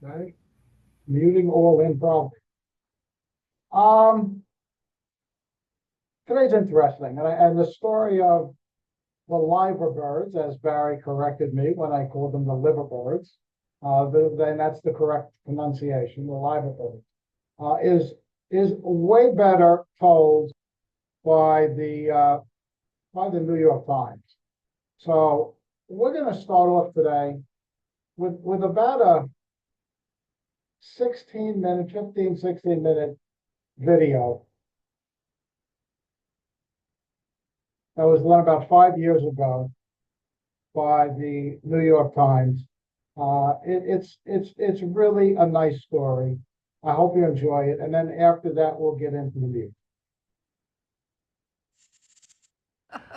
Okay, muting all in progress. Um, Today's interesting, and the story of the Liverbirds, as Barry corrected me when I called them the Liverbirds, then that's the correct pronunciation, the Liverbirds, is way better told by the New York Times. So we're going to start off today with about a 16 minute video that was done about 5 years ago by the New York Times. It's really a nice story. I hope you enjoy it, and then after that, we'll get into the music.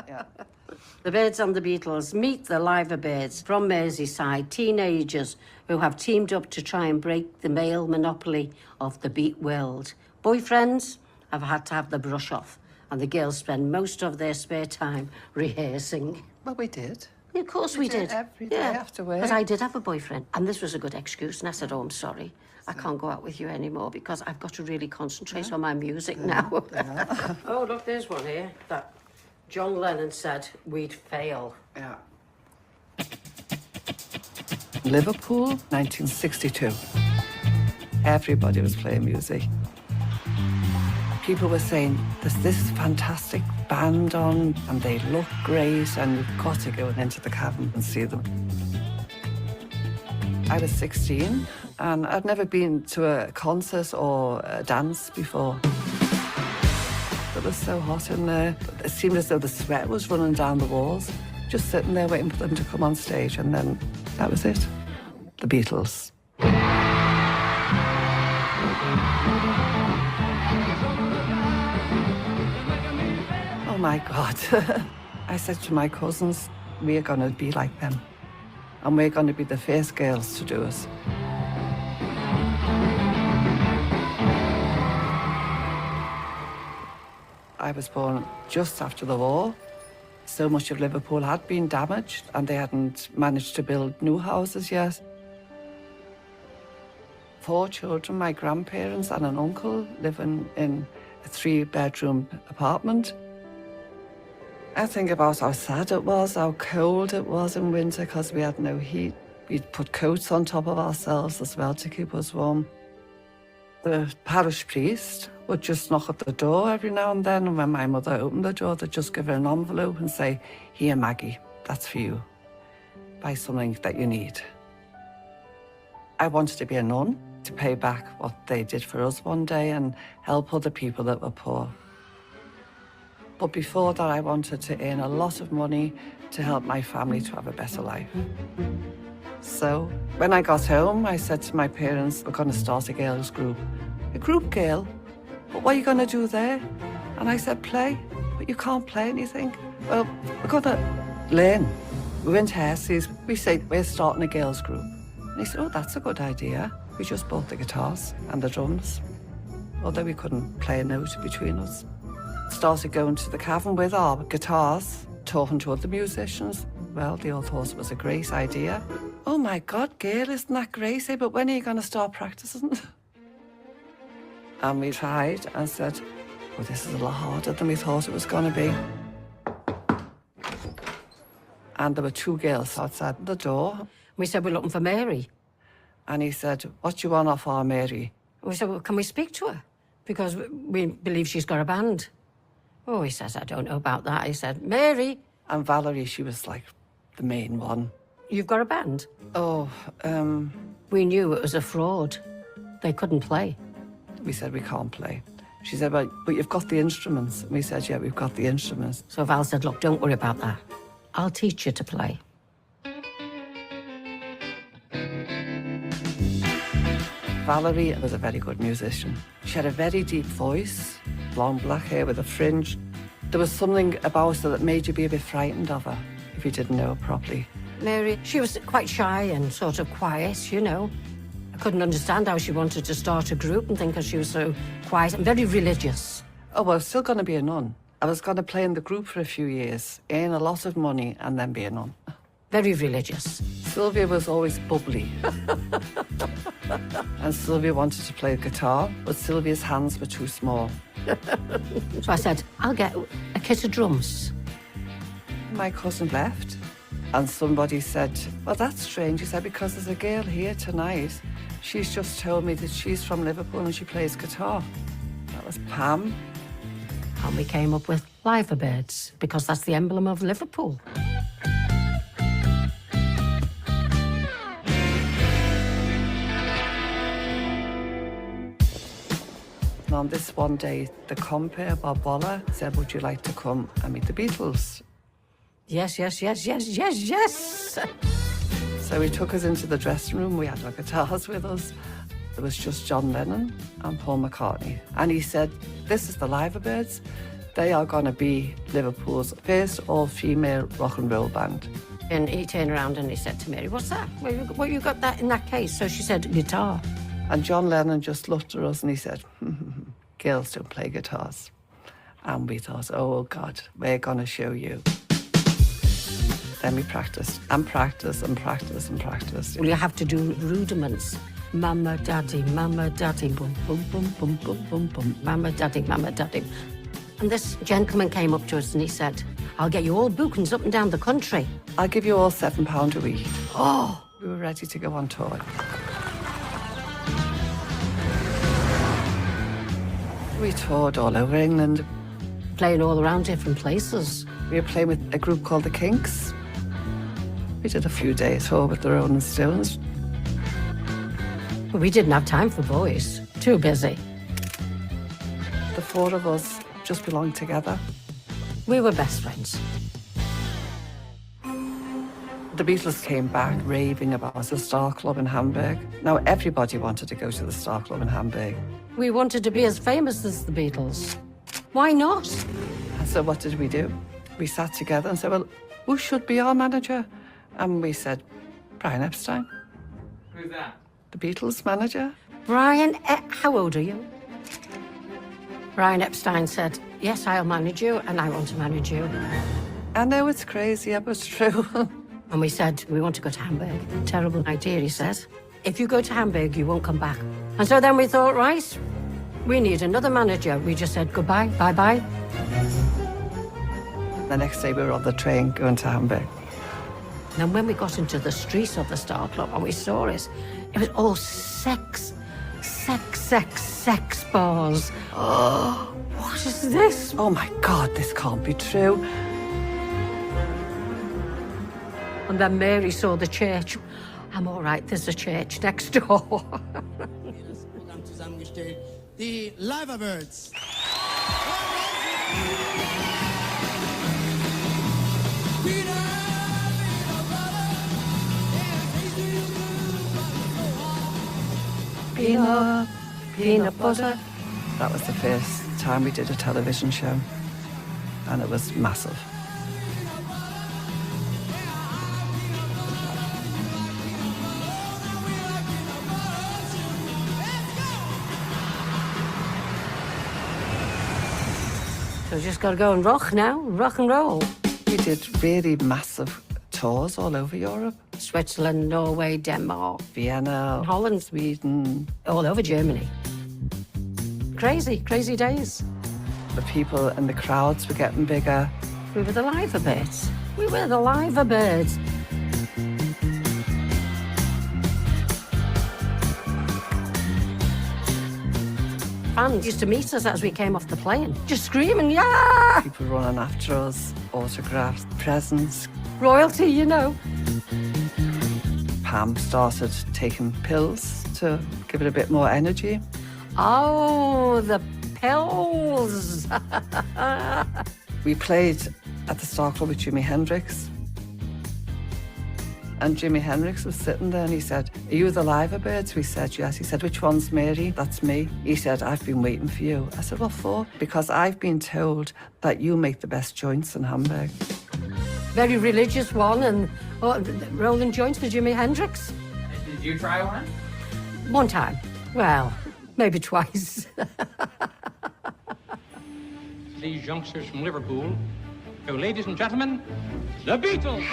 Yeah. The Birds and the Beatles meet the Liverbirds from Merseyside, teenagers who have teamed up to try and break the male monopoly of the beat world. Boyfriends have had to have the brush off, and the girls spend most of their spare time rehearsing. Well, we did. Yeah, of course we did. Every day after work. Because I did have a boyfriend, and this was a good excuse, and I said, oh, I'm sorry. I can't go out with you anymore because I've got to really concentrate on my music now. Oh, look, there's one here that John Lennon said we'd fail. Yeah. Liverpool, 1962. Everybody was playing music. People were saying, there's this fantastic band on, and they look great, and you've got to go into the cavern and see them. I was 16, and I'd never been to a concert or a dance before. It was so hot in there. It seemed as though the sweat was running down the walls. Just sitting there waiting for them to come on stage, and then that was it. The Beatles. Oh my God. I said to my cousins, we're going to be like them. And we're going to be the first girls to do it. I was born just after the war. So much of Liverpool had been damaged, and they hadn't managed to build new houses yet. 4 children, my grandparents and an uncle living in a 3-bedroom apartment. I think about how sad it was, how cold it was in winter because we had no heat. We'd put coats on top of ourselves as well to keep us warm. The parish priest would just knock at the door every now and then, and when my mother opened the door, they'd just give her an envelope and say, here, Maggie, that's for you. Buy something that you need. I wanted to be a nun, to pay back what they did for us one day and help other people that were poor. But before that, I wanted to earn a lot of money to help my family to have a better life. So when I got home, I said to my parents, we're going to start a girls' group. A group girl? But what are you going to do there? And I said, play. But you can't play anything. Well, we're going to learn. We went to Hersey's. We said, we're starting a girls' group. And he said, oh, that's a good idea. We just bought the guitars and the drums, although we couldn't play a note between us. Started going to the cavern with our guitars, talking to other musicians. Well, they all thought it was a great idea. Oh my God, Gail, isn't that great? But when are you going to start practicing? And we tried and said, well, this is a lot harder than we thought it was going to be. And there were 2 girls outside the door. We said, we're looking for Mary. And he said, what do you want off our Mary? We said, well, can we speak to her? Because we believe she's got a band. Oh, he says, I don't know about that. He said, Mary. And Valerie, she was like the main one. You've got a band? Oh, We knew it was a fraud. They couldn't play. We said, we can't play. She said, but you've got the instruments. And we said, yeah, we've got the instruments. So Val said, look, don't worry about that. I'll teach you to play. Valerie was a very good musician. She had a very deep voice, long black hair with a fringe. There was something about her that made you be a bit frightened of her if you didn't know her properly. Mary, she was quite shy and sort of quiet, you know. I couldn't understand how she wanted to start a group and think that she was so quiet and very religious. Oh, well, I was still going to be a nun. I was going to play in the group for a few years, earn a lot of money, and then be a nun. Very religious. Sylvia was always bubbly. And Sylvia wanted to play guitar, but Sylvia's hands were too small. So I said, I'll get a kit of drums. My cousin left, and somebody said, well, that's strange. He said, because there's a girl here tonight. She's just told me that she's from Liverpool and she plays guitar. That was Pam. And we came up with Liverbirds, because that's the emblem of Liverpool. And on this one day, the compere, Bob Waller, said, would you like to come and meet the Beatles? Yes, yes, yes, yes, yes, yes. So he took us into the dressing room. We had our guitars with us. There was just John Lennon and Paul McCartney. And he said, this is the Liverbirds. They are going to be Liverpool's first all-female rock and roll band. And he turned around and he said to Mary, what's that? Well, you got that in that case? So she said, guitar. And John Lennon just looked at us and he said, girls don't play guitars. And we thought, oh, God, we're going to show you. Then we practiced and practiced and practiced and practiced. Well, you have to do rudiments. Mama, daddy, boom, boom, boom, boom, boom, boom, boom. Mama, daddy, mama, daddy. And this gentleman came up to us and he said, I'll get you all bookings up and down the country. I'll give you all £7 a week. Oh! We were ready to go on tour. We toured all over England. Playing all around different places. We were playing with a group called the Kinks. We did a few days tour with the Rolling Stones. But we didn't have time for boys. Too busy. The four of us just belonged together. We were best friends. The Beatles came back raving about the Star Club in Hamburg. Now everybody wanted to go to the Star Club in Hamburg. We wanted to be as famous as the Beatles. Why not? And so what did we do? We sat together and said, well, who should be our manager? And we said, Brian Epstein. Who's that? The Beatles manager. Brian, how old are you? Brian Epstein said, yes, I'll manage you, and I want to manage you. I know it's crazy, but it's true. And we said, we want to go to Hamburg. Terrible idea, he says. If you go to Hamburg, you won't come back. And so then we thought, right, we need another manager. We just said goodbye, bye-bye. The next day we were on the train going to Hamburg. And then when we got into the streets of the Star Club and we saw it was all sex bars. Oh, what is this? Oh my God, this can't be true. And then Mary saw the church. I'm all right, there's a church next door. Zusammengestellt, die Liverbirds. Peanut butter. That was the first time we did a television show, and it was massive. So we just got to go and rock now, rock and roll. We did really massive tours all over Europe. Switzerland, Norway, Denmark, Vienna, Holland, Sweden. all over Germany. Crazy, crazy days. The people and the crowds were getting bigger. We were the Liverbirds. We were the Liverbirds. Fans used to meet us as we came off the plane, just screaming, yeah! People running after us, autographs, presents. Royalty, you know. Pam started taking pills to give it a bit more energy. Oh, the pills. We played at the Star Club with Jimi Hendrix. And Jimi Hendrix was sitting there and he said, are you the Liverbirds? We said, yes. He said, which one's Mary? That's me. He said, I've been waiting for you. I said, what for? Because I've been told that you make the best joints in Hamburg. Very religious one, and rolling joints for Jimi Hendrix. Did you try one? One time. Well, maybe twice. These youngsters from Liverpool So, ladies and gentlemen, the Beatles!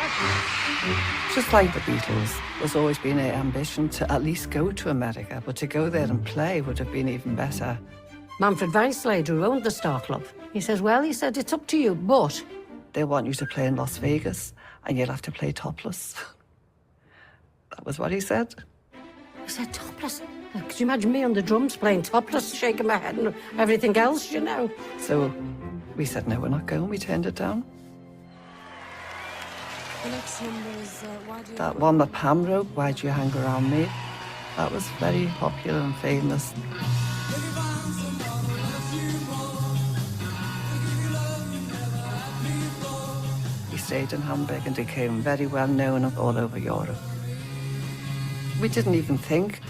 Just like the Beatles, there's always been an ambition to at least go to America, but to go there and play would have been even better. Manfred Weislade, who owned the Star Club, he says, well, he said, it's up to you, but... They want you to play in Las Vegas, and you'll have to play topless. That was what he said. I said, topless? Could you imagine me on the drums playing topless, shaking my head and everything else, you know? So we said, no, we're not going. We turned it down. The next number is, That one that Pam wrote, Why Do You Hang Around Me? That was very popular and famous. He stayed in Hamburg and became very well known all over Europe. We didn't even think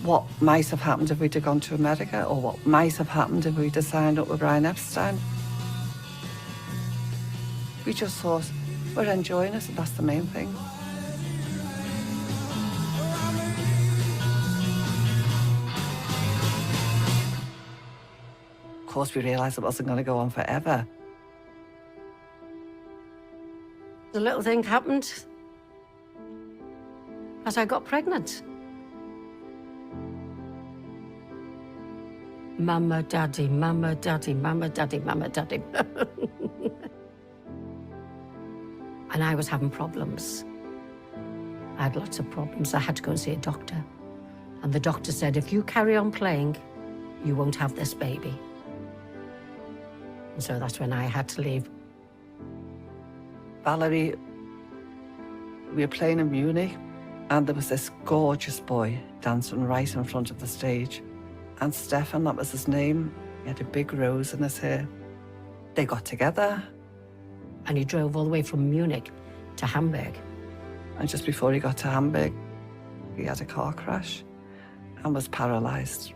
what might have happened if we'd have gone to America, or what might have happened if we'd have signed up with Brian Epstein. We just thought, we're enjoying it, and that's the main thing. Of course, we realised it wasn't going to go on forever. The little thing happened as I got pregnant. Mama, daddy, mama, daddy, mama, daddy, mama, daddy. And I was having problems. I had lots of problems. I had to go and see a doctor. And the doctor said, if you carry on playing, you won't have this baby. And so that's when I had to leave. Valerie, we were playing in Munich, and there was this gorgeous boy dancing right in front of the stage. And Stefan, that was his name, he had a big rose in his hair. They got together. And he drove all the way from Munich to Hamburg. And just before he got to Hamburg, he had a car crash and was paralysed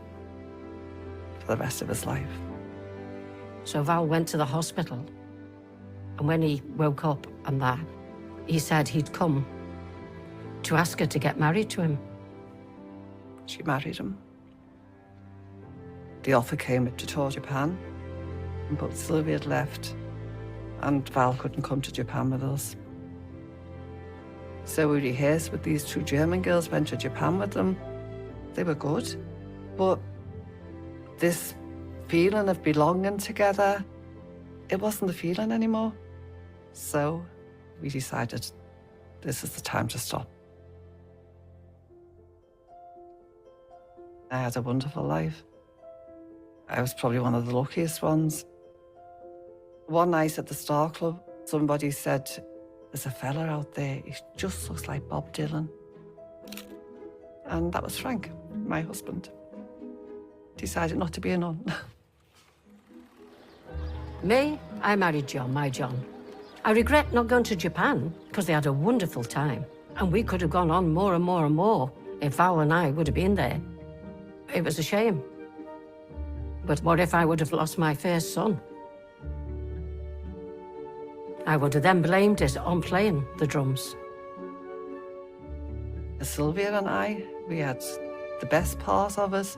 for the rest of his life. So Val went to the hospital. And when he woke up and that, he said he'd come to ask her to get married to him. She married him. The offer came to tour Japan, but Sylvia had left, and Val couldn't come to Japan with us. So we rehearsed with these two German girls, went to Japan with them. They were good, but this feeling of belonging together, it wasn't the feeling anymore. So we decided this is the time to stop. I had a wonderful life. I was probably one of the luckiest ones. One night at the Star Club, somebody said, there's a fella out there, he just looks like Bob Dylan. And that was Frank, my husband. Decided not to be a nun. Me, I married John, my John. I regret not going to Japan, because they had a wonderful time. And we could have gone on more and more and more if Val and I would have been there. It was a shame. But what if I would have lost my first son? I would have then blamed it on playing the drums. Sylvia and I, we had the best part of us.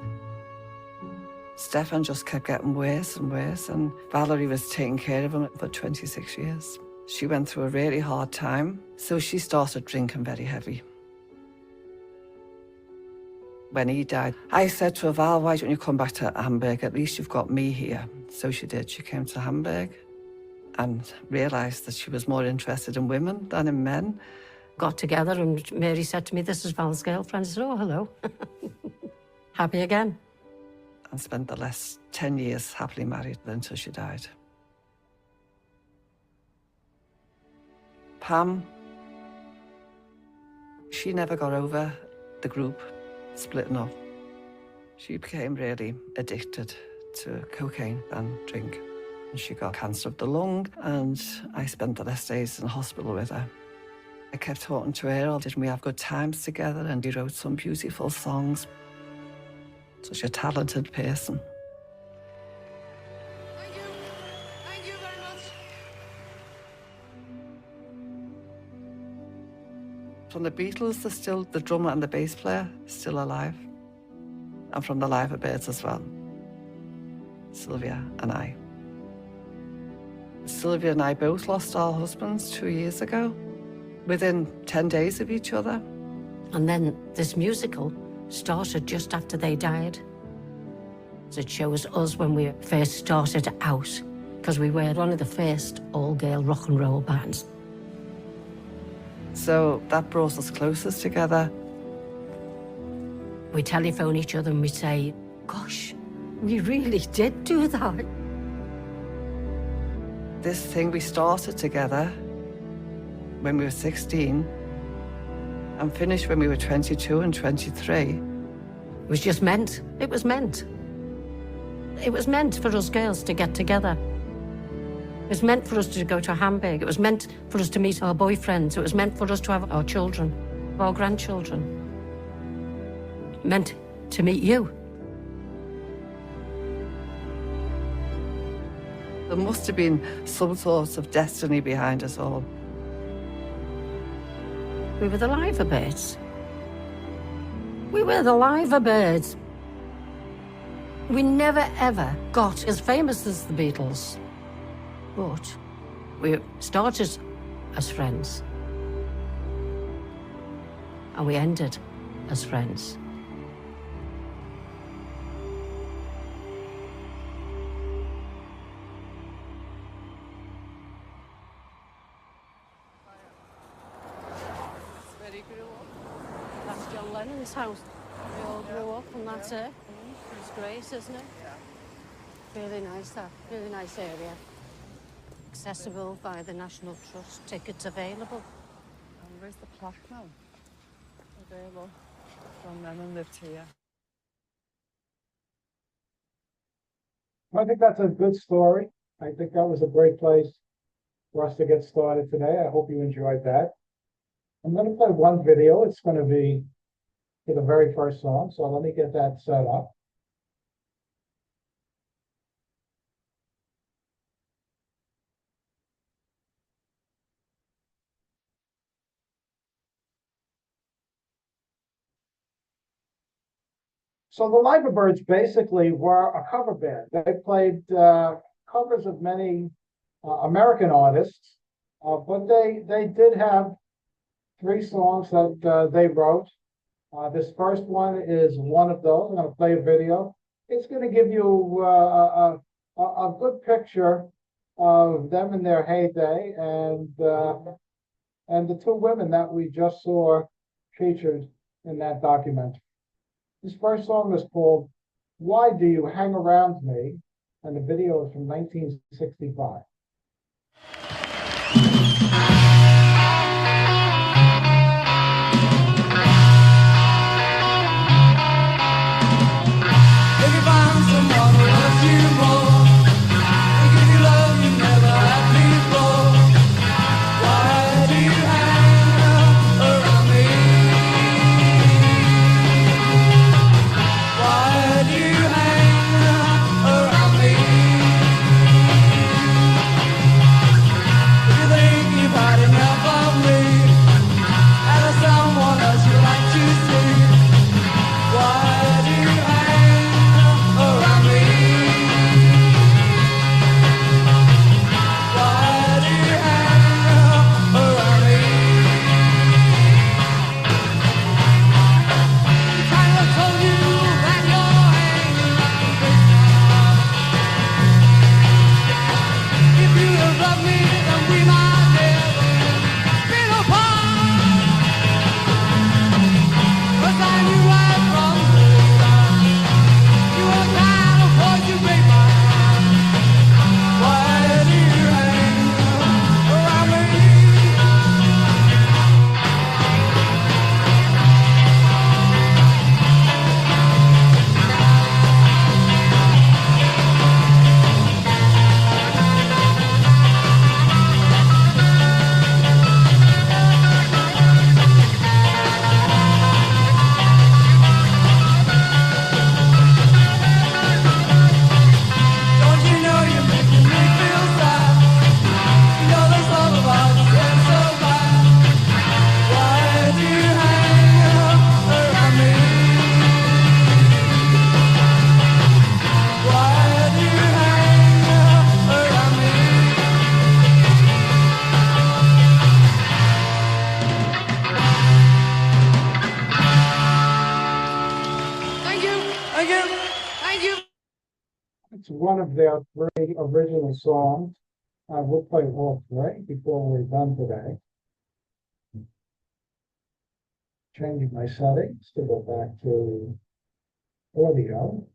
Stefan just kept getting worse and worse, and Valerie was taking care of him for 26 years. She went through a really hard time, so she started drinking very heavy. When he died, I said to her, Val, why don't you come back to Hamburg? At least you've got me here. So she did. She came to Hamburg and realised that she was more interested in women than in men. Got together and Mary said to me, this is Val's girlfriend. I said, oh, hello. Happy again. And spent the last 10 years happily married until she died. Pam, she never got over the group splitting up. She became really addicted to cocaine and drink. And she got cancer of the lung, and I spent the last days in hospital with her. I kept talking to her, didn't we have good times together? And we wrote some beautiful songs. Such a talented person. Thank you. Thank you very much. From the Beatles, there's still the drummer and the bass player still alive. And from the Liverbirds as well. Sylvia and I. Sylvia and I both lost our husbands 2 years ago, within 10 days of each other. And then this musical started just after they died. So it shows us when we first started out, because we were one of the first all-girl rock and roll bands. So that brought us closest together. We telephone each other and we say, gosh, we really did do that. This thing we started together when we were 16 and finished when we were 22 and 23. It was just meant. It was meant. It was meant for us girls to get together. It was meant for us to go to Hamburg. It was meant for us to meet our boyfriends. It was meant for us to have our children, our grandchildren. It meant to meet you. There must have been some sort of destiny behind us all. We were the Liverbirds. We were the Liverbirds. We never ever got as famous as the Beatles, but we started as friends and we ended as friends. That's John Lennon's house. We all grew up and that's it. It's great, isn't it? Yeah. Really nice, that. Really nice area. Accessible by the National Trust. Tickets available. And where's the plaque now? Oh, there, look. John Lennon lived here. I think that's a good story. I think that was a great place for us to get started today. I hope you enjoyed that. I'm going to play one video. It's going to be for the very first song. So let me get that set up. So the Liverbirds basically were a cover band. They played covers of many American artists, but they did have 3 songs that they wrote. This first one is one of those. I'm going to play a video. It's going to give you a good picture of them in their heyday and the 2 women that we just saw featured in that documentary. This first song is called "Why Do You Hang Around Me?" and the video is from 1965. If you find someone who loves you more, they give you love you never had before. Why do you hang around me? Why do you hang around me? It's one of their three original songs. We'll play all three before we're done today. Changing my settings to go back to audio.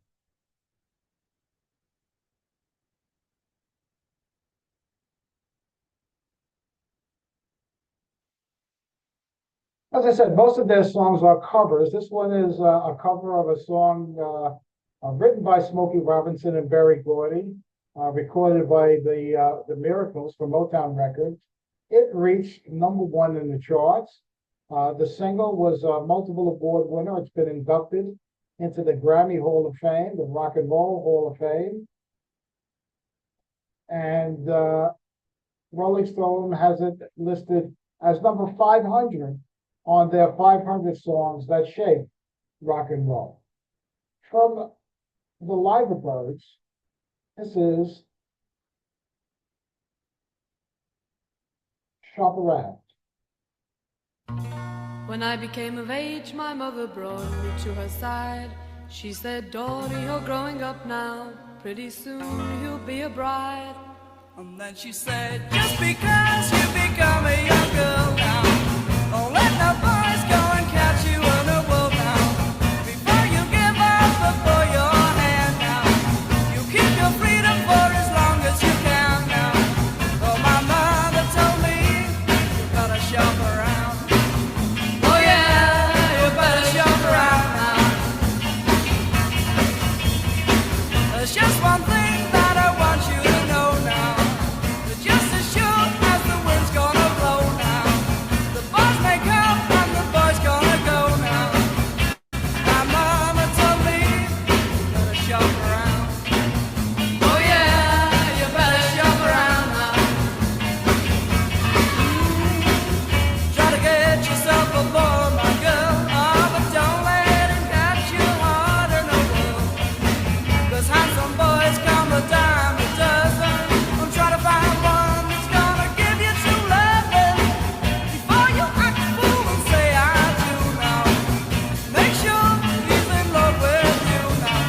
As I said, most of their songs are covers. This one is a cover of a song written by Smokey Robinson and Berry Gordy, recorded by the Miracles for Motown Records. It reached #1 in the charts. The single was a multiple award winner. It's been inducted into the Grammy Hall of Fame, the Rock and Roll Hall of Fame. And Rolling Stone has it listed as number 500 on their 500 songs that shape rock and roll. From the Liverbirds, this is Shop Around. When I became of age, my mother brought me to her side. She said, "Daughter, you're growing up now. Pretty soon you'll be a bride." And then she said, just because you become a young girl now, don't let no boys go and catch you in the world now. Before you give up before your hand now, you keep your freedom for as long as you can now. Oh, my mother told me, you gotta shop around. Oh yeah, you better shop around now. There's just one thing that I want you to know now. Just as sure as the wind's gonna blow now, the boys may come and the boys gonna go now. My mama told me, you better shop around. Oh yeah, you better shop around now. Try to get yourself a boy, my girl, oh, but don't let him catch you hard in the world. 'Cause handsome boys come a dime a dozen. I'm trying to find one that's gonna give you true loving before you act a fool and say I do now. Make sure he's in love with you now.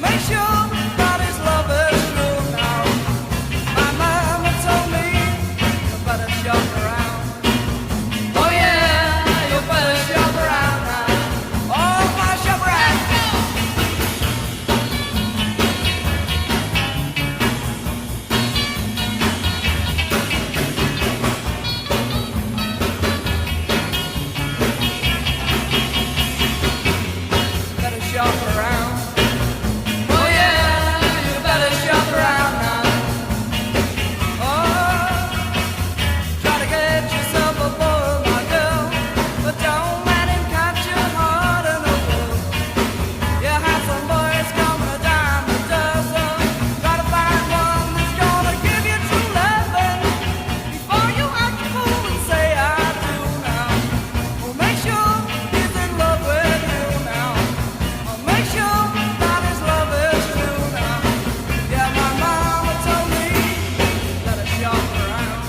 Make sure that his love is true now. My mama told me, you better shop around. Oh yeah, you better shop around now. Oh, my shop around. Better shop around. Oh yeah, you better shop around now. Oh, try to get yourself a boy, my girl, but don't let him catch you hard in the world. You have some boys coming a dime a dozen. Try to find one that's gonna give you true loving before you act a fool and say I do now. Well, make sure he's in love with you now. Make sure that his love is true now. Yeah, my mama told me, better shop around.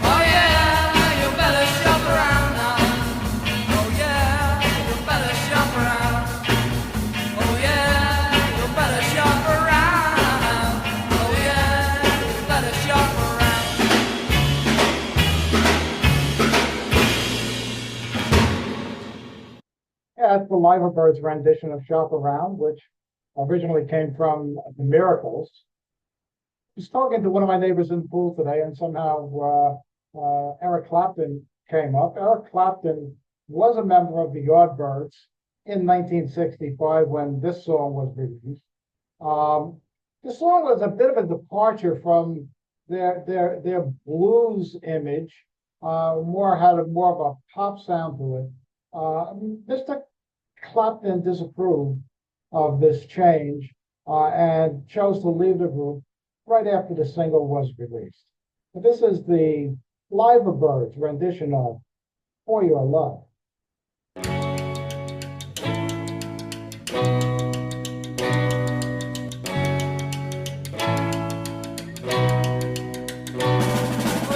Oh yeah, you better shop around now. Oh yeah, you better shop around. Oh yeah, you better shop around. Oh yeah, you better shop around. Yeah, that's the Liverbirds rendition of Shop Around, which originally came from the Miracles. I was talking to one of my neighbors in the pool today, and somehow Eric Clapton came up. Eric Clapton was a member of the Yardbirds in 1965 when this song was released. The song was a bit of a departure from their blues image. Had more of a pop sound to it. Mr. Clapton disapproved of this change and chose to leave the group right after the single was released. But this is the Liverbirds rendition of For Your Love. For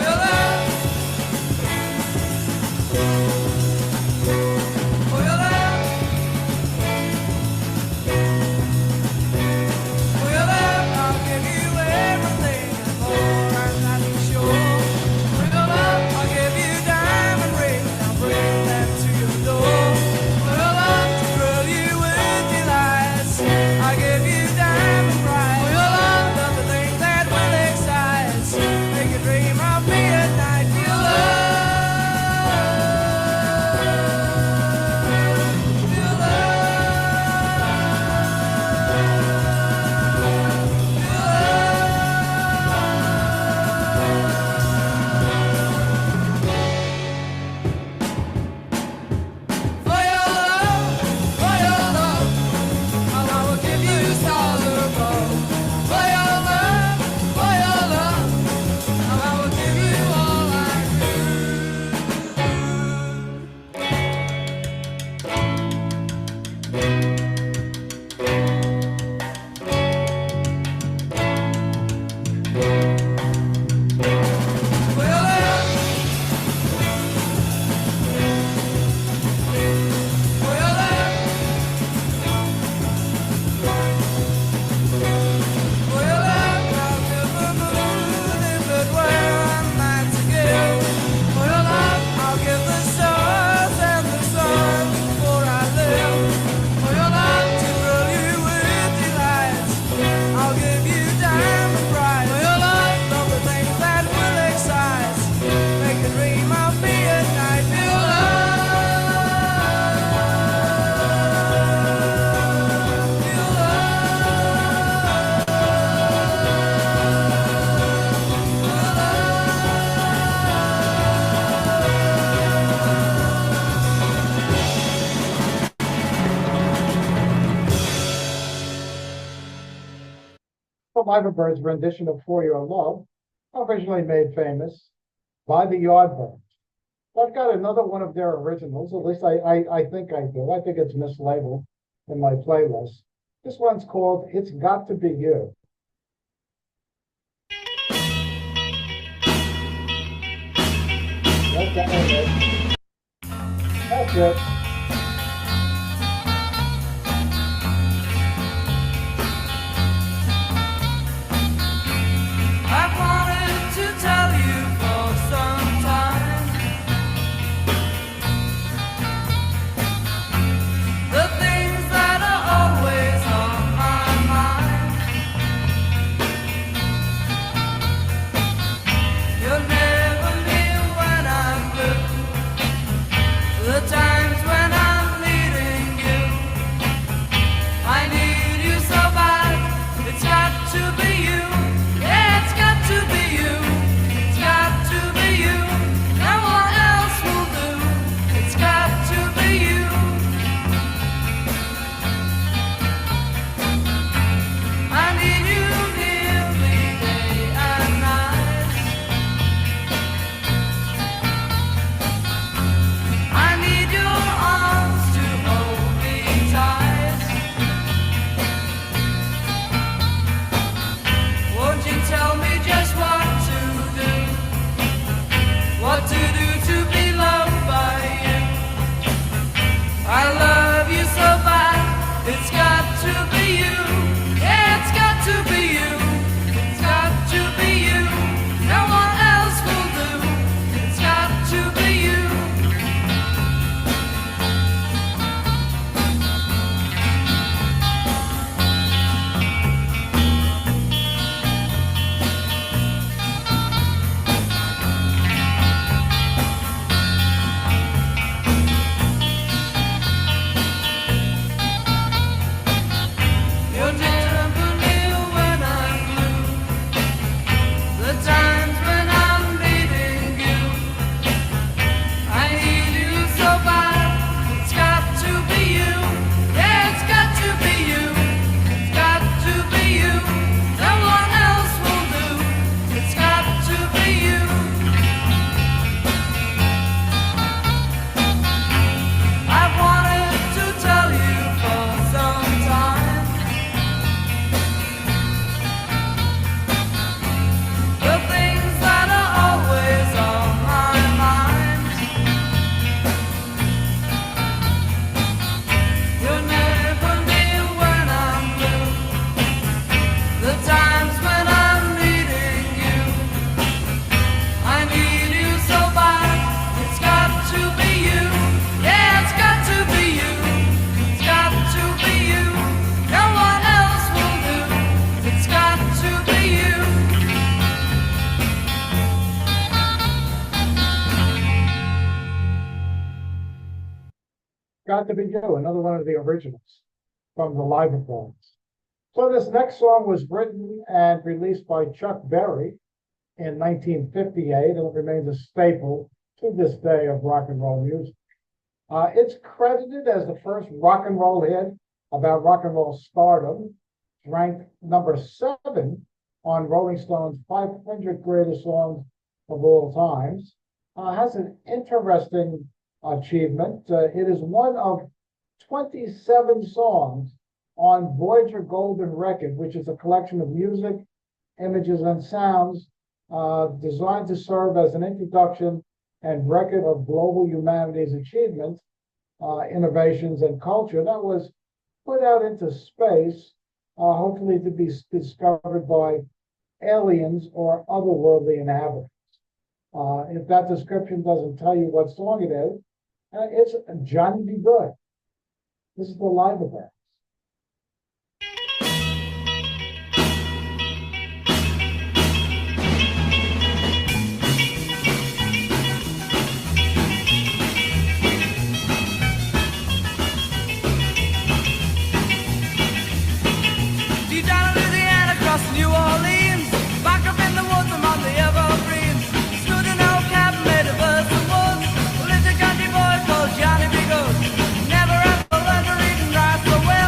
your love. For your love. For Liverbirds' rendition of For Your Love, originally made famous by the Yardbirds. I've got another one of their originals, at least I think I do. I think it's mislabeled in my playlist. This one's called It's Got to Be You. That's the end of it. That's it. I've wanted to tell you for some time the things that are always on my mind. You're never near when I'm blue, the times when I'm needing you. I need you so bad, it's got to be you. Yeah, it's got to be you. It's got to be you. No one else will do. It's got to be you. I need you near me day and night. I need your arms to hold me tight. Won't you tell me just what to do? What to do to be loved by you? I love you so bad, it's got to be you. Yeah, it's got to be you. It's got to be you. No one else will do. It's got to be you. You're never near when I'm blue, the times when I'm needing you. I need you so bad, it's got to be you. Yeah, it's got to be you. It's got to be you. No one else will do. It's got to be you. I've wanted to tell you for some time the things that are always on my mind. You're never near when I'm blue, the times when I'm needing you. I need you so bad, it's got to be you. Yeah, it's got to be you. It's got to be you. No one else will do. It's got to be you. Got to Be You, another one of the originals from the Liverbirds. So this next song was written and released by Chuck Berry in 1958, and it remains a staple to this day of rock and roll music. It's credited as the first rock and roll hit about rock and roll stardom. It's ranked number 7 on Rolling Stone's 500 greatest songs of all times. Has an interesting achievement. It is one of 27 songs on Voyager Golden Record, which is a collection of music, images, and sounds designed to serve as an introduction and record of global humanity's achievements, innovations, and culture that was put out into space, hopefully to be discovered by aliens or otherworldly inhabitants. If that description doesn't tell you what song it is, it's Johnny Be Good. This is the Liverbirds. Deep down in Louisiana, across New Orleans, back up in the woods among the evergreens, stood an old cabin made of earth and wood. Lived a country boy called Johnny B. Good. Never ever learned to read and write so well.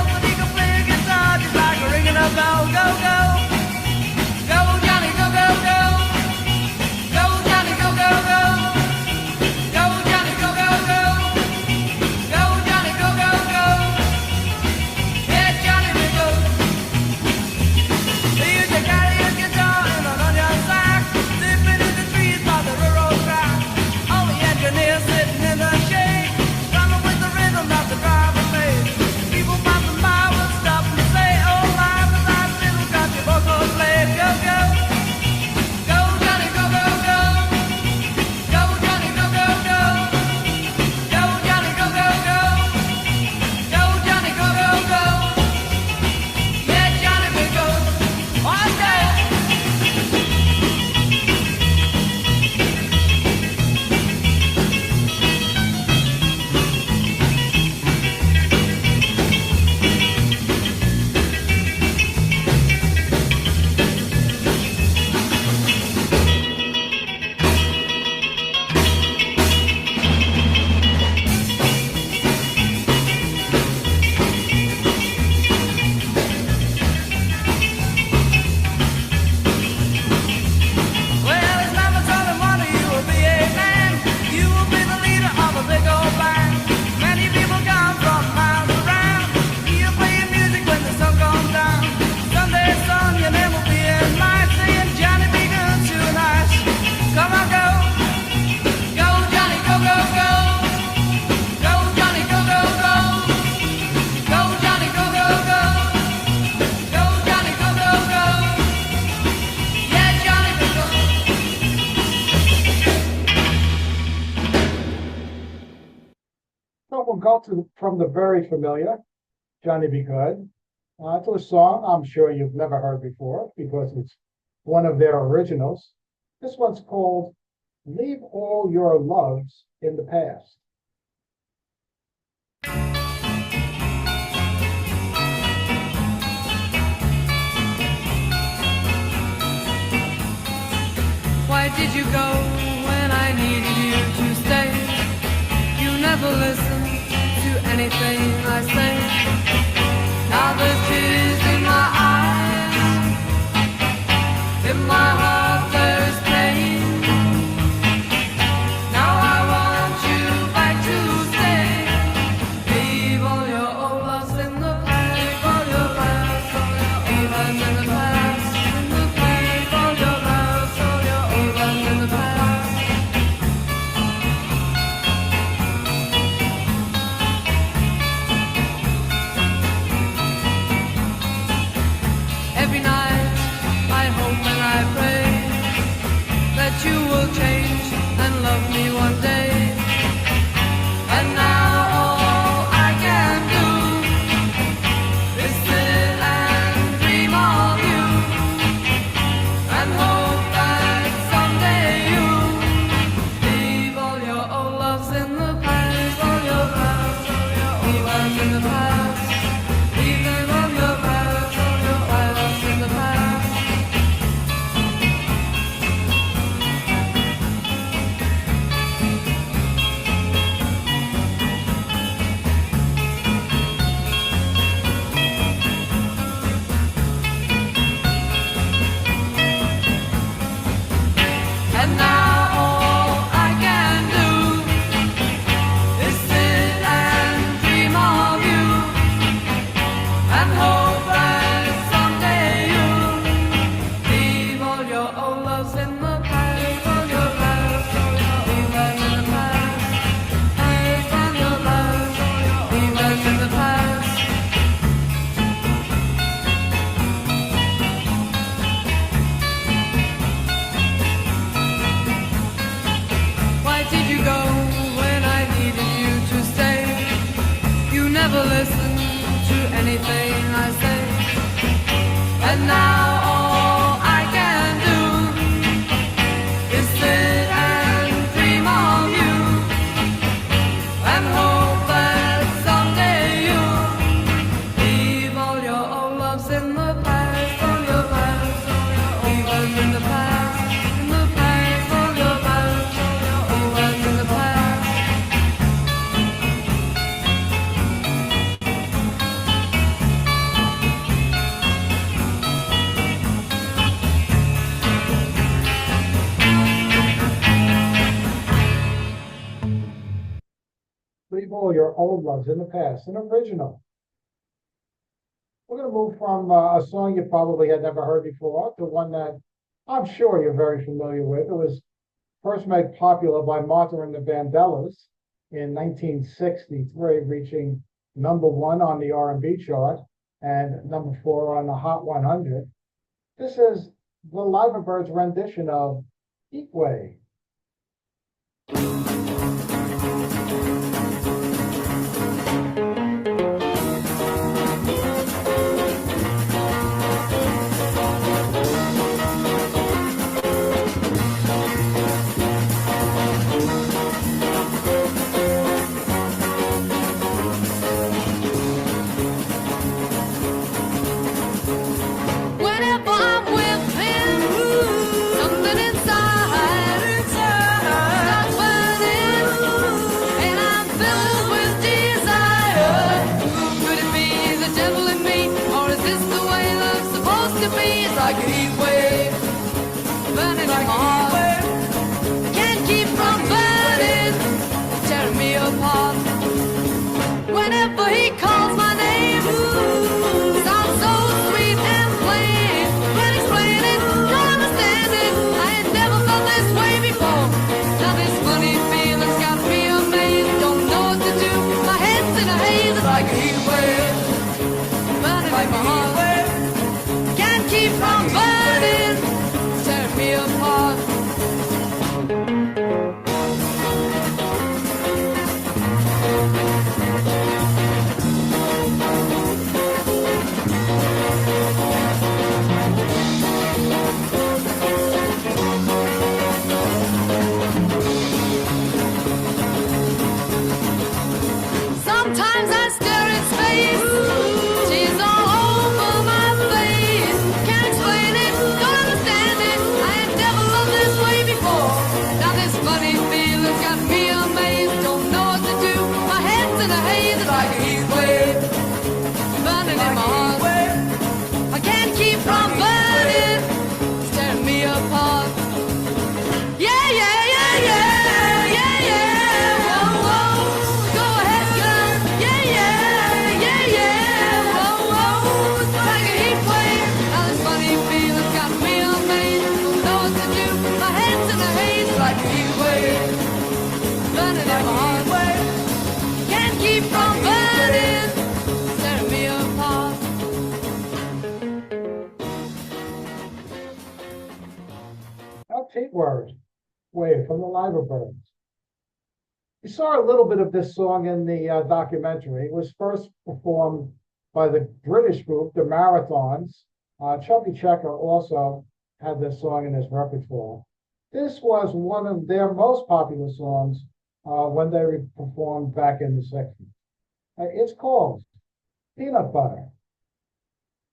go from the very familiar Johnny Be Good to a song I'm sure you've never heard before because it's one of their originals. This one's called Leave All Your Loves in the Past. Why did you go when I needed you to stay? You never listen to anything I say. Now there's tears in my eyes, in my heart there's pain. Now I want you back to stay. Leave all your old loves in the past. Leave all your past, all your old loves in the past. Leave all your loves, all your old loves in the past. Every night I hope and I pray that you will change and love me one day. And now all I can do is sit and dream of you and hope that someday you leave all your old loves in the past, all your past, all your old loves in the past. Leave them all your past, all your old loves in the past. And now all I can do is sit and dream of you and hope that someday you'll leave all your old loves in the past. Leave all your past, all your old loves in the past. Leave all your loves, all your old loves in the past. Why did you go when I needed you to stay? You never listen to anything I say. And now all I can do is sit and dream of you and hope that someday you'll leave all your old loves in the past, all your past, all your old loves in the past, in the past, all your past, all your old loves in the past. Leave All Your Old Loves in the Past, an original. We're going to move from a song you probably had never heard before to one that I'm sure you're very familiar with. It was first made popular by Martha and the Vandellas in 1963, reaching #1 on the R&B chart and #4 on the Hot 100. This is the Liverbirds rendition of Equay. Whenever I'm with him, something inside starts burning, and I'm filled with desire. Could it be the devil in me, or is this the way love's supposed to be? It's like a heat wave burning in my heart. Can't keep from burning, tearing me apart. Whenever he calls my name, sounds so sweet and plain. But explain it, don't understand it. I ain't never felt this way before. Now this funny feeling's got me amazed. Don't know what to do. My head's in a haze. It's like a heat wave burning like my heart. Can't keep from burning, tearing me apart. Sometimes I stare at space. She's all over my face. Can't explain it, don't understand it. I ain't never loved this way before. Now this funny feeling's got me amazed. Don't know what to do. My head's in a haze like a heat wave burning in my heart. I can't keep from burning. It's tearing me apart. Yeah, yeah, yeah, yeah, yeah, yeah. Whoa, whoa. Go ahead, girl. Yeah, yeah, yeah, yeah. Whoa, whoa. It's like a heat wave. Now this funny feeling's got me amazed. Don't know what to do. My head's in a haze like a heat wave burning in my heart. Can't keep from burning. It's tearing me apart. That's Heat Wave from the Liverbirds. We saw a little bit of this song in the documentary. It was first performed by the British group, the Marathons. Chubby Checker also had this song in his repertoire. This was one of their most popular songs when they performed back in the 60s. It's called Peanut Butter.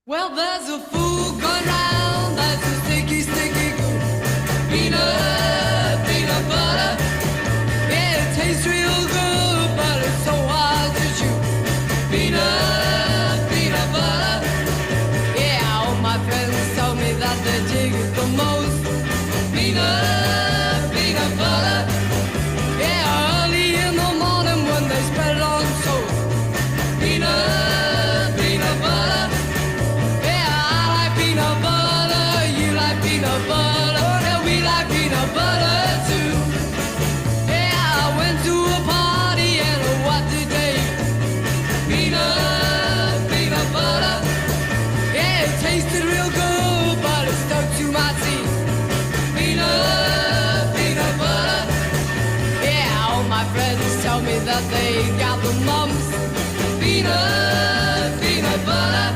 Well, there's a fool going round that's a sticky, sticky goo. Peanut butter. Yeah, it tastes real good, but it's so hard to chew. Peanut butter. Yeah, all my friends tell me that they dig it the most. Peanut butter. Yeah, early in the morning when they spread it on toast. Peanut butter. Yeah, I like peanut butter. You like peanut butter. Yeah, we like peanut butter too. Yeah, I went to a party and what did they eat? Peanut butter. Yeah, it tasted real good, but it stuck to my teeth. Peanut butter. Yeah, all my friends tell me that they got the mumps. Peanut butter.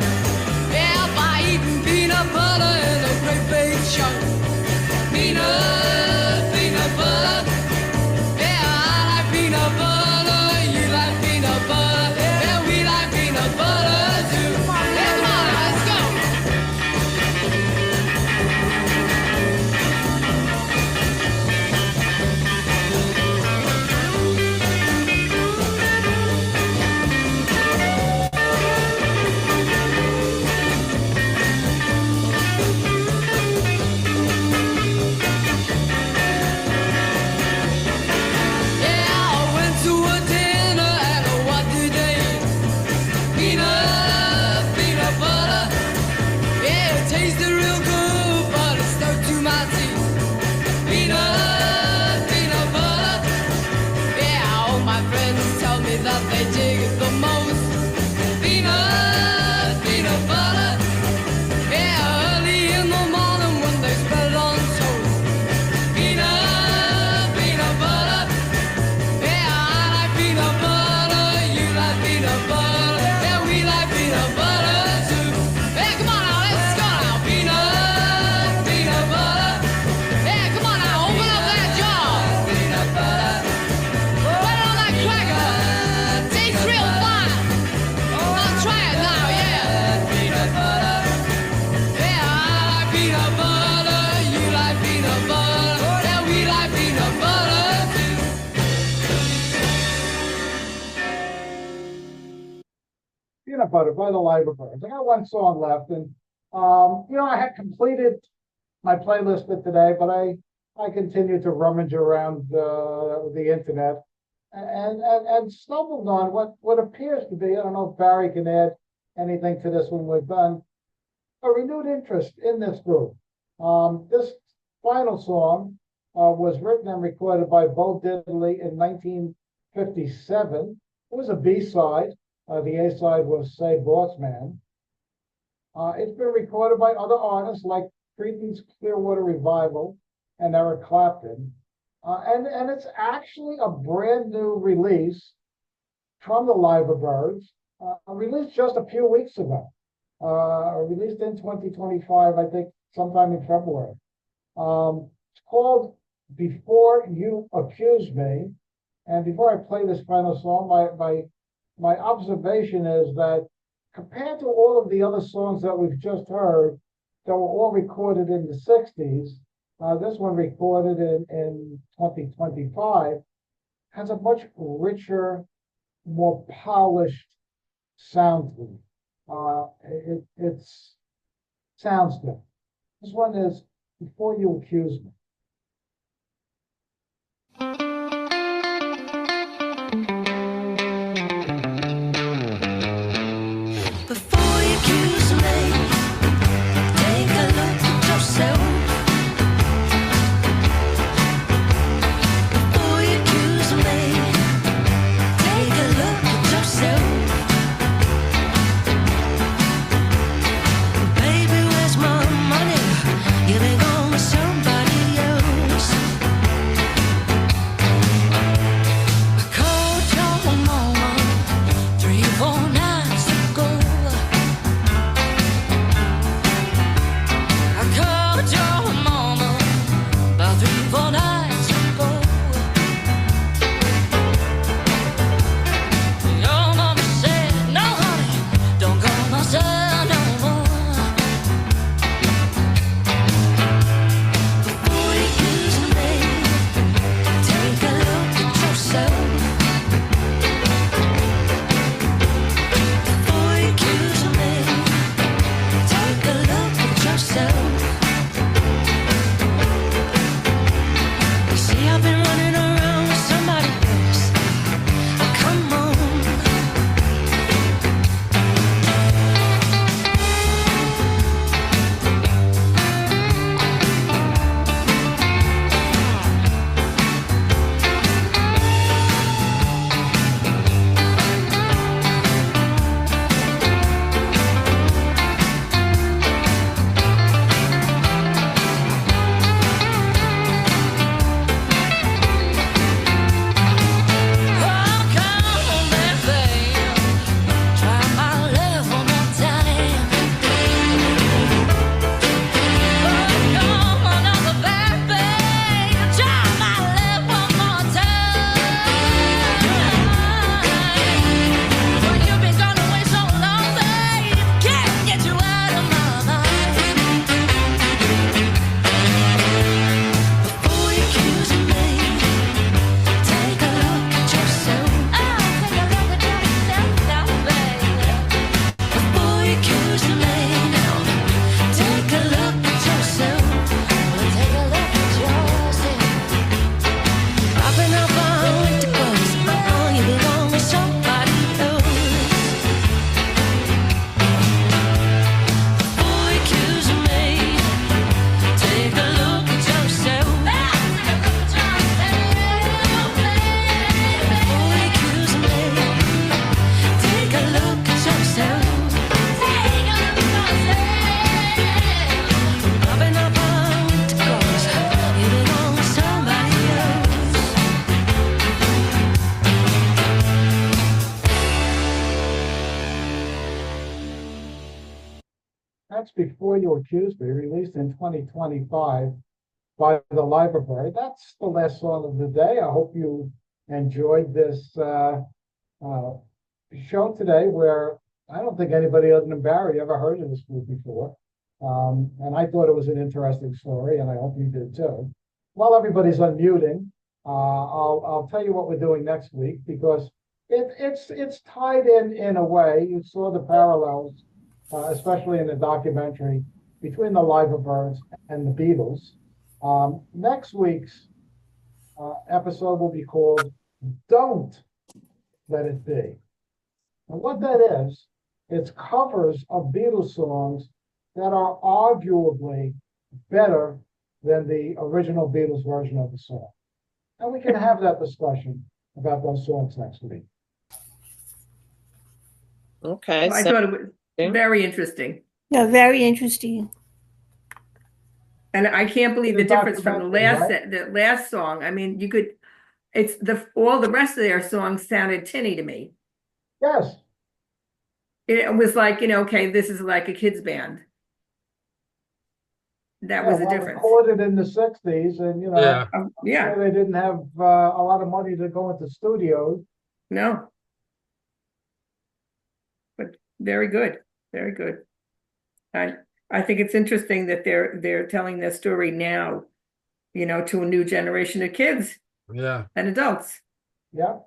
Yeah, by eating peanut butter in a great big chunk. Peanut butter. Yeah, I like peanut butter. You like peanut butter. Yeah, we like peanut butter too. Yeah, come on, let's go. Yeah, I went to a dinner and what did they eat? Peanut butter. Yeah, it tasted real good, but it stuck to my teeth. Peanut butter. Yeah, all my friends tell me that they dig it the most. Peanut butter. Yeah, early in the morning when they spread it on toast. Peanut butter. Yeah, I like peanut butter. You like peanut butter. Yeah, we like peanut butter too. Yeah, come on now, let's go now. Peanut butter. Yeah, come on now, open up that jar. Peanut butter. Put it on that cracker. Tastes real fine. I'll try it now, yeah. Peanut butter. Yeah, I like peanut butter. You like peanut butter. Yeah, we like peanut butter too. Peanut Butter by the Liverbirds. I got one song left, and I had completed my playlist for today, but I continued to rummage around the internet and stumbled on what appears to be, I don't know if Barry can add anything to this when we're done, a renewed interest in this group. This final song was written and recorded by Bo Diddley in 1957. It was a B-side. The A-side was Say Boss Man. It's been recorded by other artists like Creedence Clearwater Revival and Eric Clapton. And it's actually a brand new release from the Liverbirds, released just a few weeks ago. Released in 2025, I think sometime in February. It's called Before You Accuse Me. And before I play this final song, my my observation is that compared to all of the other songs that we've just heard, that were all recorded in the 60s, this one recorded in 2025 has a much richer, more polished sound to it. It's sounds good. This one is Before You Accuse Me. Before you accuse me, take a look at yourself. Before you accuse me, take a look at yourself. Baby, where's my money? You've been gone with somebody else. I called your mama 3-4 nights ago. I called your mama about 3-4 nights ago. Your mama said, no honey, don't call my son no more. Before you accuse me, take a look at yourself. Before you accuse me, take a look at yourself. You see, I've been running around with somebody else. Oh, come on. Oh, come on, baby. Try my love one more time. Oh, come on, other baby. Try my love one more time. Well, you've been gone away so long, babe. Can't get you out of my mind. Before you accuse me, take a look at yourself. Oh, take a look at yourself now, baby. Before you accuse me now, take a look at yourself. Well, take a look at yourself. Popping up on winter clothes. Oh, you belong with somebody else. Before you accuse me, take a look at yourself. Before you accuse me, take a look at yourself. Popping up on winter clothes. You belong with somebody else. That's Before You Accuse Me, released in 2025 by the Liverbird. That's the last song of the day. I hope you enjoyed this show today, where I don't think anybody other than Barry ever heard of this group before. And I thought it was an interesting story, and I hope you did too. While everybody's unmuting, I'll tell you what we're doing next week, because it's tied in a way. You saw the parallels, especially in the documentary, between the Liverbirds and the Beatles. Next week's episode will be called Don't Let It Be. And what that is, it's covers of Beatles songs that are arguably better than the original Beatles version of the song. And we can have that discussion about those songs next week. Okay, I so thought it was very interesting. Yeah, very interesting. And I can't believe the The difference from the documentary, the last song. I mean, you could, it's all the rest of their songs sounded tinny to me. Yes, It was like, okay, this is like a kid's band. That was the difference. recorded in the 60s, and Yeah. Yeah, they didn't have a lot of money to go into studios. no. Very good. Very good. I think it's interesting that they're telling their story now, to a new generation of kids Yeah. and adults. Yeah.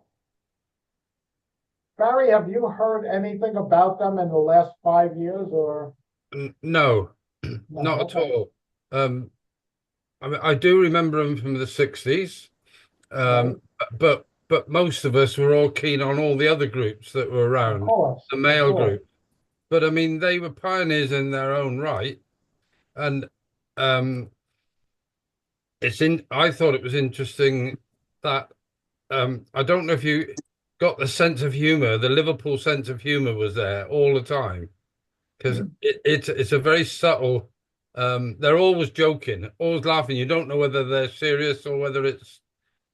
Barry, have you heard anything about them in the last 5 years or? No, No, not at okay. all. I mean, I do remember them from the 60s. Right. But most of us were all keen on all the other groups that were Of around, course, the for male sure. group. But I mean, they were pioneers in their own right, and um, I thought it was interesting that I don't know if you got the sense of humor. The Liverpool sense of humor was there all the time because it's a very subtle. They're always joking, always laughing. You don't know whether they're serious or whether it's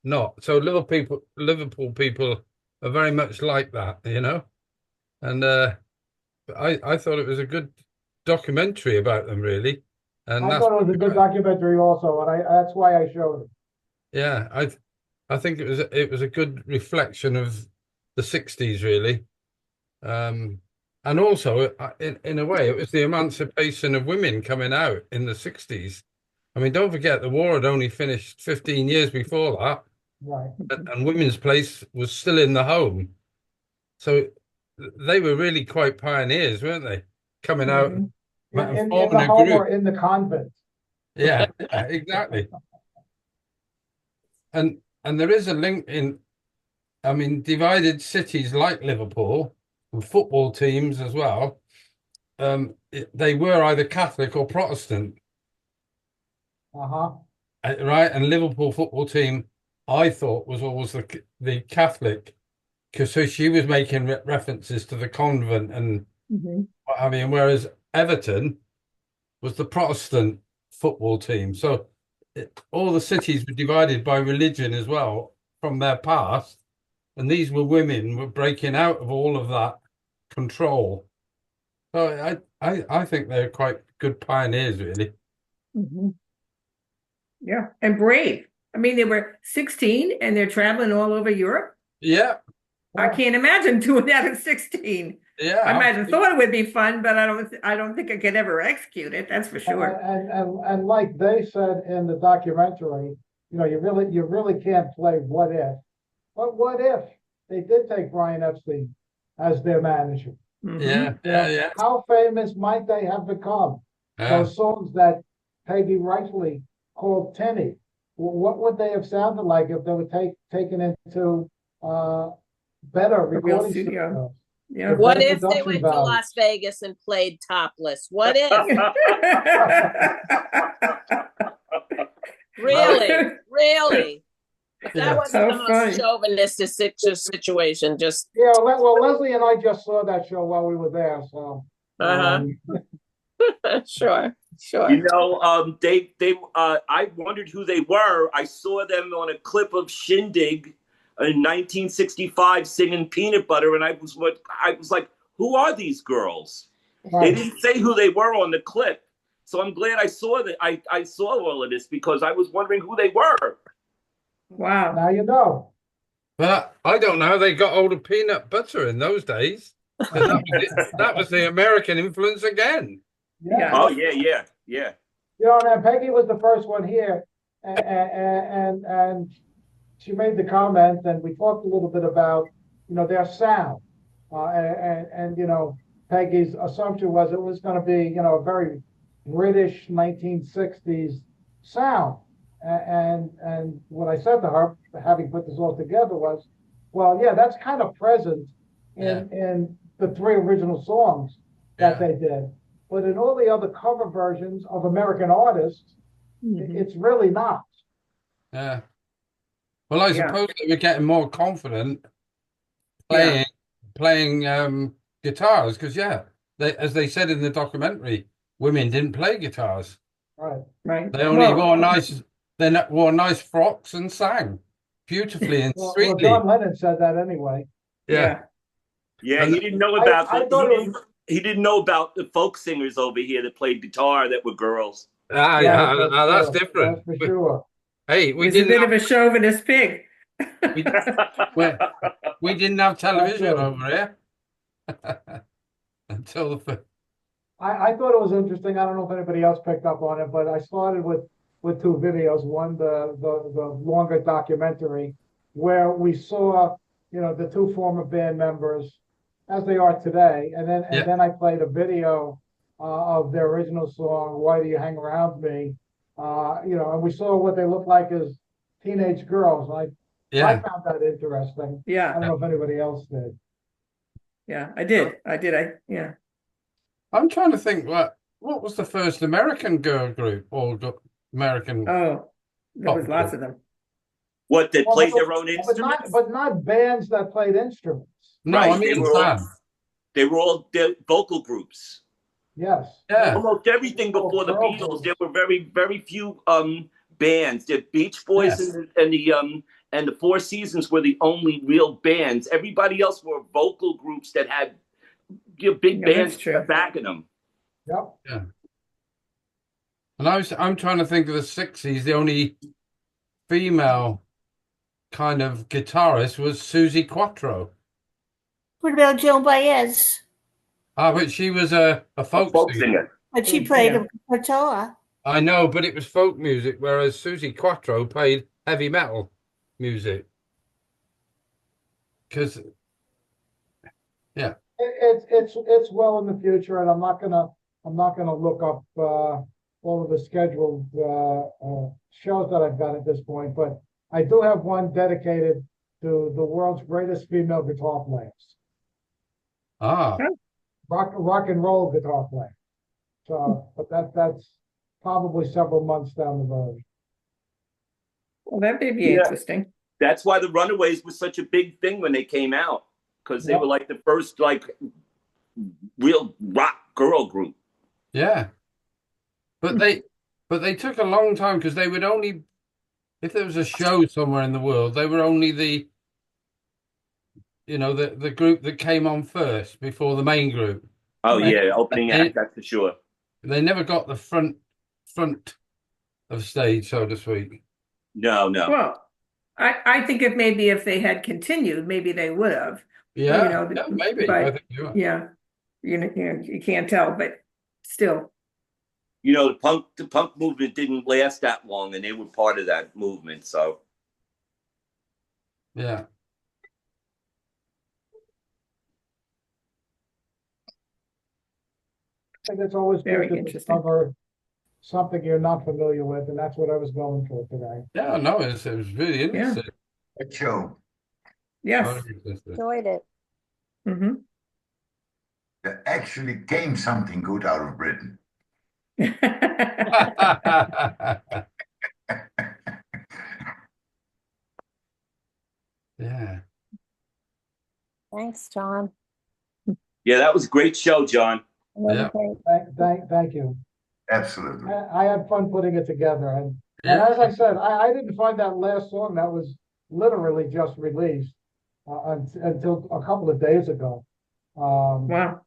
not. So Liverpool people are very much like that, And I thought it was a good documentary about them, really. And I that's thought it was a good documentary also, and that's why I showed it. yeah, I think it was a good reflection of the 60s, really. And also, in a way, it was the emancipation of women coming out in the 60s. I mean, don't forget the war had only finished 15 years before that. Right. And women's place was still in the home. So they were really quite pioneers, weren't they? Coming out In, and in forming the a home group. or in the convent. Yeah, exactly. And there is a link I mean, divided cities like Liverpool and football teams as well. They were either Catholic or Protestant, Uh-huh. right? And Liverpool football team, I thought, was always the Catholic because she was making references to the convent and what have you. Whereas Everton was the Protestant football team. So all the cities were divided by religion as well from their past. And these women were breaking out of all of that control. So I think they're quite good pioneers, really. Yeah, and brave. I mean, they were 16 and they're traveling all over Europe. Yeah, I can't imagine doing that at 16. yeah. I might have thought it would be fun, but I don't think I could ever execute it. That's for sure. And like they said in the documentary, you really can't play what if. But what if they did take Brian Epstein as their manager? Yeah. How famous might they have become? Yeah. Those songs that Peggy rightfully called tinny. What would they have sounded like if they were taken into better A real recording studio. studios? Yeah. What better if they production went to value? Las Vegas and played topless? What if? Really? If that Yeah. wasn't So the most funny. chauvinistic situation, just Yeah, well, Leslie and I just saw that show while we were there, so. sure. I wondered who they were. I saw them on a clip of Shindig in 1965 singing Peanut Butter, and I was like, who are these girls? They didn't say who they were on the clip. So I'm glad I saw that. I saw all of this because I was wondering who they were. Wow. Now you know. But I don't know how they got hold of peanut butter in those days. That was the American influence again. Yeah. Oh, yeah. And Peggy was the first one here, and she made the comment, and we talked a little bit about, their sound, and Peggy's assumption was it was going to be, a very British 1960s sound, and what I said to her, having put this all together, was, well, yeah, that's kind of present in the three original songs that they did. But in all the other cover versions of American artists, it's really not. Yeah. Well, I suppose they were getting more confident playing guitars because, as they said in the documentary, women didn't play guitars. Right. They only wore nice frocks and sang beautifully and sweetly. Well, John Lennon said that anyway. Yeah. Yeah, he didn't know about he didn't know about the folk singers over here that played guitar that were girls. That's different. That's for sure. Hey, He's a bit of a chauvinist pig. we didn't have television over here. until the I thought it was interesting. I don't know if anybody else picked up on it, but I started with two videos. One, the longer documentary where we saw, the two former band members as they are today. And then I played a video of their original song, Why Do You Hang Around Me? And we saw what they looked like as teenage girls. I yeah. found that interesting. I Yeah, don't know if anybody else did. yeah, I did. Yeah. I'm trying to think what was the first American girl group or American Oh, there was pop lots group? of them. What, that Well, played their own but instruments? not bands that played instruments. No, Right, I mean band. they were all vocal groups. Yes. Yeah. Almost everything before the Girl Beatles, groups. there were very, very few bands. The Beach Boys Yes. and the Four Seasons were the only real bands. Everybody else were vocal groups that had big Yeah, that's bands true. backing them. Yep. Yeah. And I'm trying to think of the 60s. The only female kind of guitarist was Susie Quattro. What about Joan Baez? But she was a folk Folk singer. singer. But she played Yeah. a guitar. I know, but it was folk music, whereas Susie Quattro played heavy metal music. Because, yeah. It's well in the future, and I'm not gonna look up all of the scheduled shows that I've got at this point, but I do have one dedicated to the world's greatest female guitar players, Ah, rock and roll guitar player. So, but that's probably several months down the road. Well, that may be Yeah. interesting. That's why the Runaways was such a big thing when they came out, because they were like the first real rock girl group. yeah. But they took a long time because they would only, if there was a show somewhere in the world, they were only the group that came on first before the main group. Oh yeah, opening act, that's for sure. They never got the front of stage, so to speak. No. Well, I think if they had continued, maybe they would have. Yeah, maybe. But I think you are. yeah, you can't tell, but still. The punk movement didn't last that long, and they were part of that movement. So yeah. I think it's always Very good to interesting. discover something you're not familiar with, and that's what I was going for today. Yeah, no, it was really interesting. Good show. Yes. Very interesting. Enjoyed it. Mm-hmm. There actually came something good out of Britain. Yeah. Thanks, John. yeah, that was a great show, John. Yeah. Thank you. Absolutely. I had fun putting it together, and as I said, I didn't find that last song that was literally just released until a couple of days ago. Wow.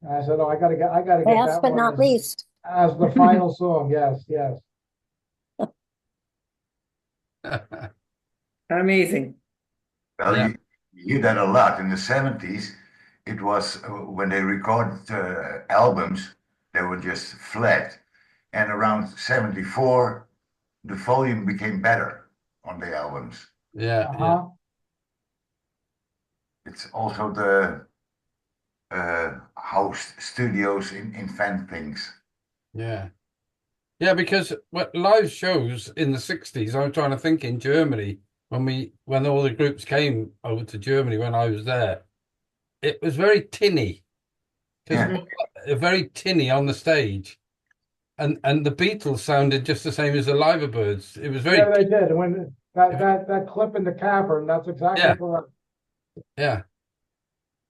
I said, "Oh, I gotta get Last that but one not least. as the final song." Yes. Amazing. Well, Yeah. you hear that a lot. In the 70s, it was when they recorded albums, they were just flat. And around 74, the volume became better on the albums. Yeah. Uh-huh. It's also the how studios invent things. Yeah. Yeah, because live shows in the 60s, I'm trying to think in Germany, when all the groups came over to Germany when I was there, it was very tinny. Very tinny on the stage. And the Beatles sounded just the same as the Liverbirds. It was very Yeah, they did. When that clip in the cavern, that's exactly correct. Yeah.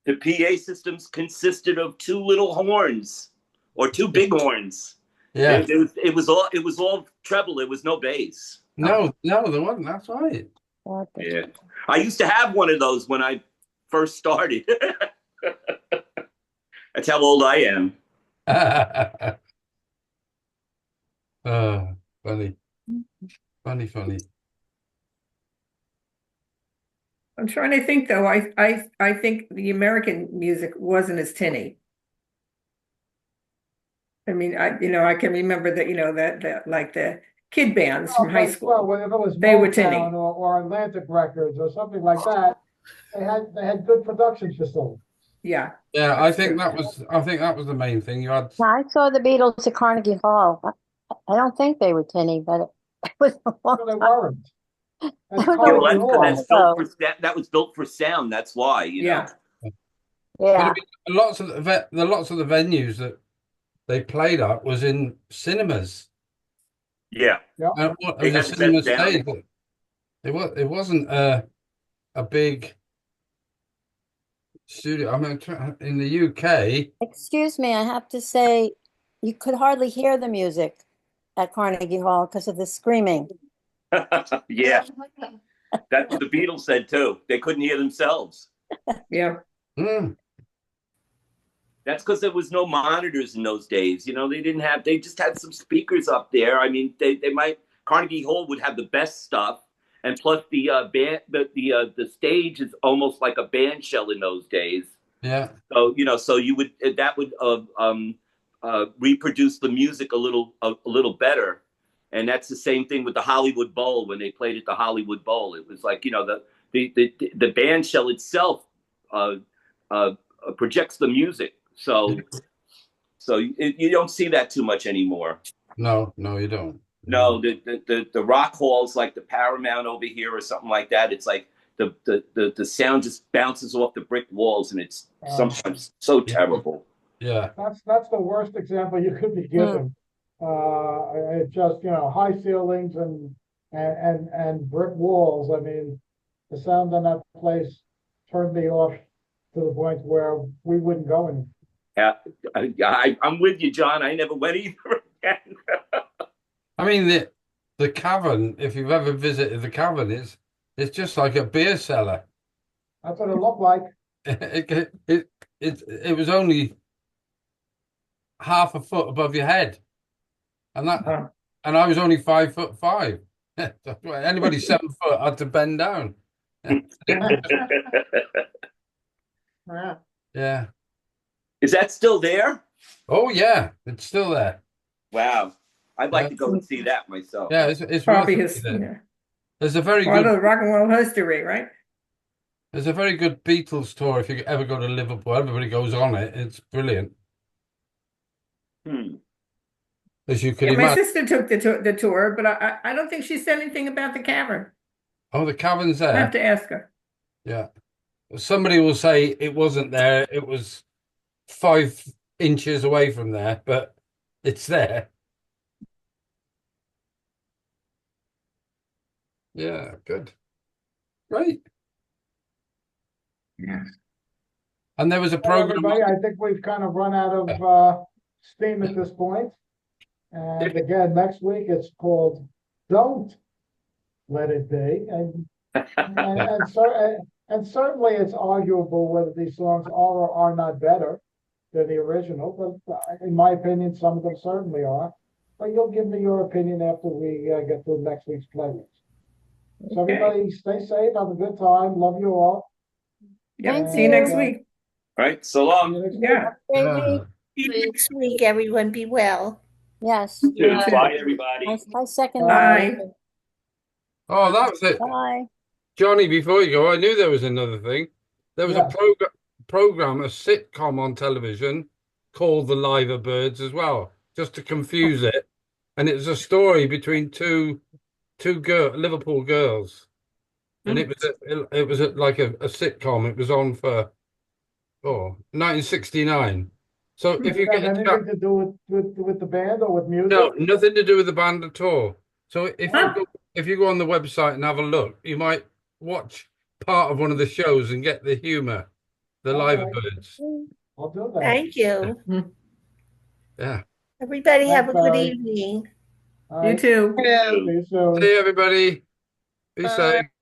The PA systems consisted of two little horns or two big horns. Yeah. It was all treble. It was no bass. No, there wasn't. That's right. Yeah. I used to have one of those when I first started. That's how old I am. Oh, funny. Funny. I'm trying to think though. I think the American music wasn't as tinny. I mean, I can remember that, that like the kid bands from high Well, school. if it was They were Motown tinny. or Atlantic Records or something like that, they had good production facilities. Yeah. Yeah, That's true. I think that was the main thing. You had I saw the Beatles at Carnegie Hall. I don't think they were tinny, but it was a long So they time. weren't. That's It was a Yeah, well, Carnegie that's because Hall. that's built ago. for that was built for sound. That's why, Yeah. but Yeah. I mean, lots of the venues that they played at was in cinemas. Yeah, Yeah. And it they was a had the cinema best sound. stage. It wasn't a big studio. I mean, in the UK, Excuse me, I have to say, you could hardly hear the music at Carnegie Hall because of the screaming. Yeah, that's what the Beatles said too. They couldn't hear themselves. Yeah. mm, That's because there was no monitors in those days. They just had some speakers up there. I mean, they might, Carnegie Hall would have the best stuff. And plus the band, the stage is almost like a band shell in those days. yeah, So, so that would reproduce the music a little better. And that's the same thing with the Hollywood Bowl. When they played at the Hollywood Bowl, it was like, the band shell itself uh, projects the music. So you don't see that too much anymore. no, you don't. No, the rock halls like the Paramount over here or something like that. It's like the sound just bounces off the brick walls, and it's sometimes so terrible. Yeah, That's the worst example you could be given. It just, high ceilings and brick walls. I mean, the sound in that place turned me off to the point where we wouldn't go anymore. Yeah, I'm with you, John. I never went either again. I mean the cavern. If you've ever visited the cavern, it's just like a beer cellar. That's what it looked like. It was only half a foot above your head, and I was only 5'5". Anybody 7 foot had to bend down. Yeah. Is that still there? Oh yeah, it's still there. Wow. I'd like to go and see that myself. Yeah, it's Probably worth his, it. yeah. There's a very Part of good the rock and roll history, right? there's a very good Beatles tour if you ever go to Liverpool. Everybody goes on it. It's brilliant. As you can Yeah, my imagine. sister took the tour, but I don't think she said anything about the cavern. Oh, the cavern's I there. have to ask her. Yeah. Somebody will say it wasn't there. It was 5 inches away from there, but it's there. Yeah, good. Great. Yes. And there was a Well, program. everybody, I think we've kind of run out of steam at this point. And again, next week it's called Don't Let It Be. And certainly it's arguable whether these songs are or are not better than the original, but in my opinion, some of them certainly are. But you'll give me your opinion after we get to next week's playlist. So everybody stay safe, have a good time, love you all. Yeah, see you next week. All right, so long. Yeah. Great week. See you next week, everyone. Be well. Yes. Bye, everybody. I second Bye. that. Oh, that was it. Bye. Johnny, before you go, I knew there was another thing. There was Yeah. a program, a sitcom on television called The Liverbirds as well, just to confuse it. And it was a story between two Liverpool girls. And it was like a sitcom. It was on for 1969. So if you Does get that a anything to do with the band or with music? no, nothing to do with the band at all. So if you go on the website and have a look, you might watch part of one of the shows and get the humor. The Okay. Liverbirds. I'll do that. Thank you. Yeah. Everybody have a Thanks, good Barry. evening. All You right. too. See you soon. See you, everybody. Be safe.